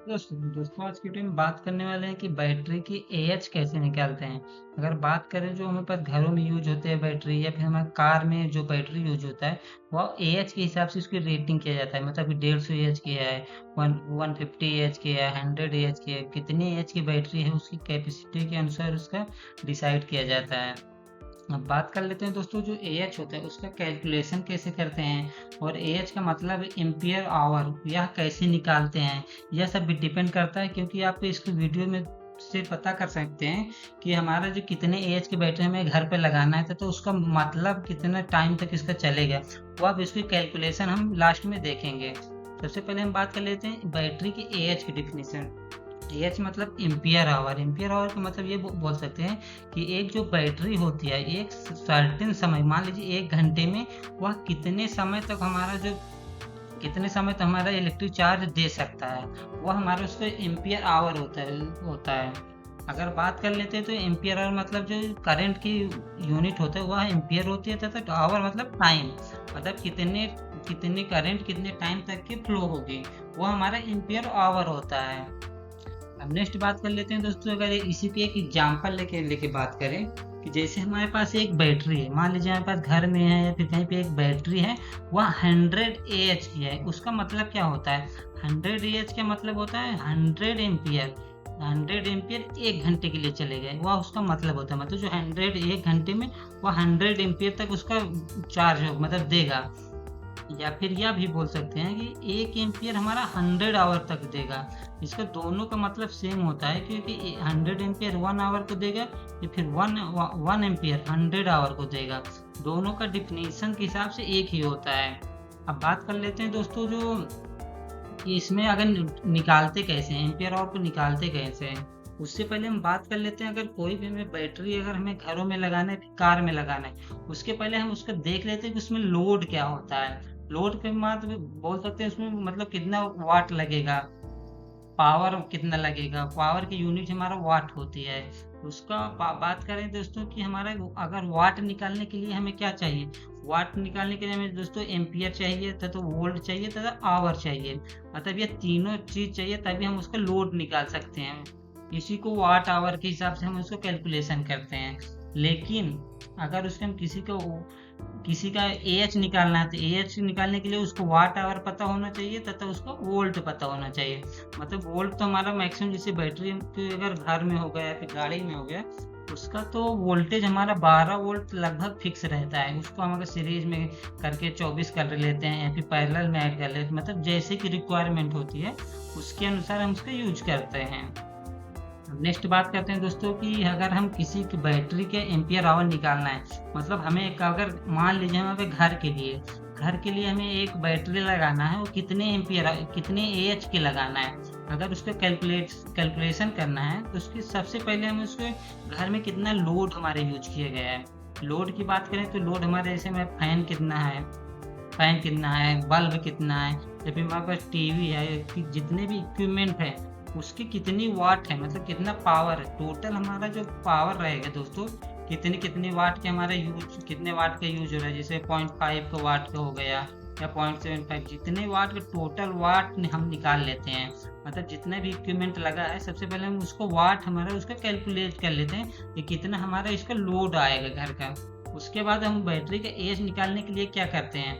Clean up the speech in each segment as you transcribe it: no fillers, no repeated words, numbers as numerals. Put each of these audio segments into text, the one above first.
दोस्तों दोस्तों आज की वीडियो में बात करने वाले हैं कि बैटरी की एएच कैसे निकालते हैं। अगर बात करें जो हमारे पास घरों में यूज होते हैं बैटरी या फिर हमारे कार में जो बैटरी यूज होता है वह एएच के हिसाब से उसकी रेटिंग किया जाता है। मतलब कि 150 एएच की है, 150 एएच की है, 100 एएच की है, कितनी एएच की बैटरी है उसकी कैपेसिटी के अनुसार उसका डिसाइड किया जाता है। अब बात कर लेते हैं दोस्तों, जो एएच होता है उसका कैलकुलेशन कैसे करते हैं और एएच का मतलब एम्पियर आवर यह कैसे निकालते हैं। यह सब भी डिपेंड करता है, क्योंकि आप इसको वीडियो में से पता कर सकते हैं कि हमारा जो कितने एएच की बैटरी हमें घर पे लगाना है तो उसका मतलब कितना टाइम तक इसका चलेगा। वो अब इसकी कैलकुलेशन हम लास्ट में देखेंगे। सबसे पहले हम बात कर लेते हैं बैटरी की एएच की डिफिनीशन। एच मतलब एम्पियर आवर। एम्पियर आवर का मतलब ये बोल सकते हैं कि एक जो बैटरी होती है एक सर्टेन समय, मान लीजिए 1 घंटे में वह कितने समय तक हमारा इलेक्ट्रिक चार्ज दे सकता है, वह हमारा उसका एम्पियर आवर होता है। अगर बात कर लेते हैं तो एम्पियर आवर मतलब जो करंट की यूनिट होता है वह एम्पियर होती है, तथा आवर मतलब टाइम, मतलब कितने कितने करंट कितने टाइम तक की फ्लो होगी, वह हमारा एम्पियर आवर होता है। अब नेक्स्ट बात कर लेते हैं दोस्तों, अगर इसी पे एक एग्जांपल लेके लेके बात करें कि जैसे हमारे पास एक बैटरी है, मान लीजिए हमारे पास घर में है या फिर कहीं पे एक बैटरी है, वह 100 एएच की है। उसका मतलब क्या होता है? 100 एएच का मतलब होता है 100 एम्पियर। 100 एम्पियर 1 घंटे के लिए चले गए, वह उसका मतलब होता है। मतलब जो 1 घंटे में वह 100 एम्पियर तक उसका चार्ज हो मतलब देगा। या फिर यह भी बोल सकते हैं कि 1 एम्पियर हमारा 100 आवर तक देगा। इसका दोनों का मतलब सेम होता है, क्योंकि 100 एम्पियर 1 आवर को देगा या फिर वन एम्पियर 100 आवर को देगा। दोनों का डिफिनीशन के हिसाब से एक ही होता है। अब बात कर लेते हैं दोस्तों, जो इसमें अगर निकालते कैसे हैं, एम्पियर आवर को निकालते कैसे हैं, उससे पहले हम बात कर लेते हैं। अगर कोई भी हमें बैटरी अगर हमें घरों में लगाना है, कार में लगाना है, उसके पहले हम उसको देख लेते हैं कि उसमें लोड क्या होता है। लोड के बाद बोल सकते हैं उसमें मतलब कितना वाट लगेगा, पावर कितना लगेगा। पावर की यूनिट हमारा वाट होती है। उसका बात करें दोस्तों कि हमारा अगर वाट निकालने के लिए हमें क्या चाहिए, वाट निकालने के लिए हमें दोस्तों एम्पियर चाहिए तथा वोल्ट चाहिए तथा आवर चाहिए। मतलब ये तीनों चीज चाहिए तभी हम उसका लोड निकाल सकते हैं। इसी को वाट आवर के हिसाब से हम उसको कैलकुलेशन करते हैं। लेकिन अगर उसके हम किसी का एएच निकालना है तो एएच निकालने के लिए उसको वाट आवर पता होना चाहिए तथा उसको वोल्ट पता होना चाहिए। मतलब वोल्ट तो हमारा मैक्सिमम, जैसे बैटरी के अगर घर में हो गया या फिर गाड़ी में हो गया, उसका तो वोल्टेज हमारा 12 वोल्ट लगभग फिक्स रहता है। उसको हम अगर सीरीज में करके 24 कर लेते हैं या फिर पैरेलल में ऐड कर लेते हैं, मतलब जैसे की रिक्वायरमेंट होती है उसके अनुसार हम उसका यूज करते हैं। नेक्स्ट बात करते हैं दोस्तों कि अगर हम किसी की बैटरी के एम्पियर आवर निकालना है, मतलब हमें अगर मान लीजिए हमें घर के लिए हमें एक बैटरी लगाना है, वो कितने एएच की लगाना है। अगर उसको कैलकुलेशन करना है तो उसकी सबसे पहले हमें उसके घर में कितना लोड हमारे यूज किया गया है। लोड की बात करें तो लोड हमारे जैसे में फैन कितना है, बल्ब कितना है, या फिर हमारे पास टीवी है, जितने भी इक्विपमेंट है उसकी कितनी वाट है, मतलब कितना पावर है। टोटल हमारा जो पावर रहेगा दोस्तों, कितने कितने वाट के हमारे यूज, कितने वाट का यूज हो रहा है, जैसे 0.5 का वाट का हो गया या 0.75, जितने वाट का टोटल वाट हम निकाल लेते हैं। मतलब जितने भी इक्विपमेंट लगा है सबसे पहले हम उसको वाट हमारा उसका कैलकुलेट कर लेते हैं कि कितना हमारा इसका लोड आएगा घर का। उसके बाद हम बैटरी का एज निकालने के लिए क्या करते हैं,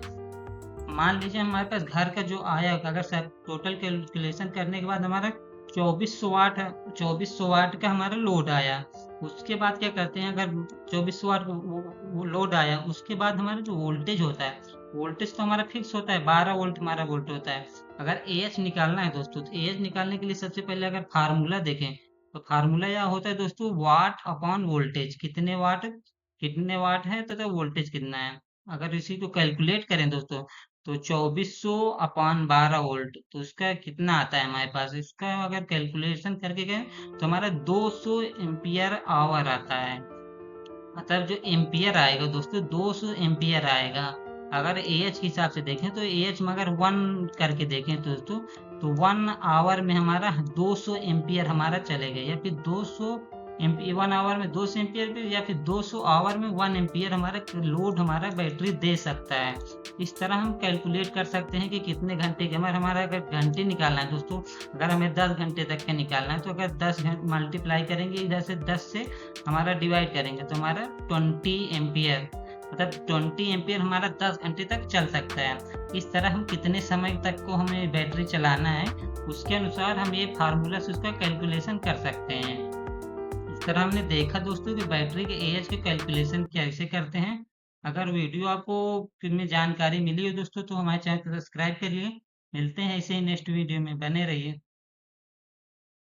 मान लीजिए हमारे पास घर का जो आया, अगर सब टोटल कैलकुलेशन करने के बाद हमारा 2400 वाट है, 2400 वाट का हमारा लोड आया। उसके बाद क्या करते हैं, अगर 2400 वाट वो लोड आया, उसके बाद हमारा जो वोल्टेज होता है, वोल्टेज तो हमारा फिक्स होता है, 12 वोल्ट हमारा वोल्ट होता है। अगर एएच निकालना है दोस्तों, तो एएच निकालने के लिए सबसे पहले अगर फार्मूला देखें तो फार्मूला यह होता है दोस्तों, वाट अपॉन वोल्टेज। कितने वाट है तथा वोल्टेज कितना है। अगर इसी को कैलकुलेट करें दोस्तों तो 2400 अपॉन 12 वोल्ट, तो उसका कितना आता है हमारे पास, इसका अगर कैलकुलेशन करके गए तो हमारा 200 एम्पियर आवर आता है। मतलब जो एम्पियर आएगा दोस्तों 200 एम्पियर आएगा। अगर एएच के हिसाब से देखें तो एएच में अगर 1 करके देखें तो दोस्तों, तो 1 आवर में हमारा 200 एम्पियर हमारा चलेगा, या फिर 200 1 आवर में 200 एम्पीयर पे या फिर 200 आवर में 1 एम्पीयर हमारा लोड हमारा बैटरी दे सकता है। इस तरह हम कैलकुलेट कर सकते हैं कि कितने घंटे के हमारा अगर घंटे निकालना है दोस्तों, अगर हमें 10 घंटे तक का निकालना है तो अगर 10 मल्टीप्लाई करेंगे इधर से 10 से हमारा डिवाइड करेंगे तो हमारा 20 एम्पीयर मतलब 20 एम्पीयर हमारा 10 घंटे तक चल सकता है। इस तरह हम कितने समय तक को हमें बैटरी चलाना है उसके अनुसार हम ये फार्मूला से उसका कैलकुलेशन कर सकते हैं। इस तरह हमने देखा दोस्तों कि बैटरी के एएच के कैलकुलेशन कैसे करते हैं। अगर वीडियो आपको में जानकारी मिली हो दोस्तों तो हमारे चैनल को सब्सक्राइब करिए। मिलते हैं ऐसे ही नेक्स्ट वीडियो में, बने रहिए।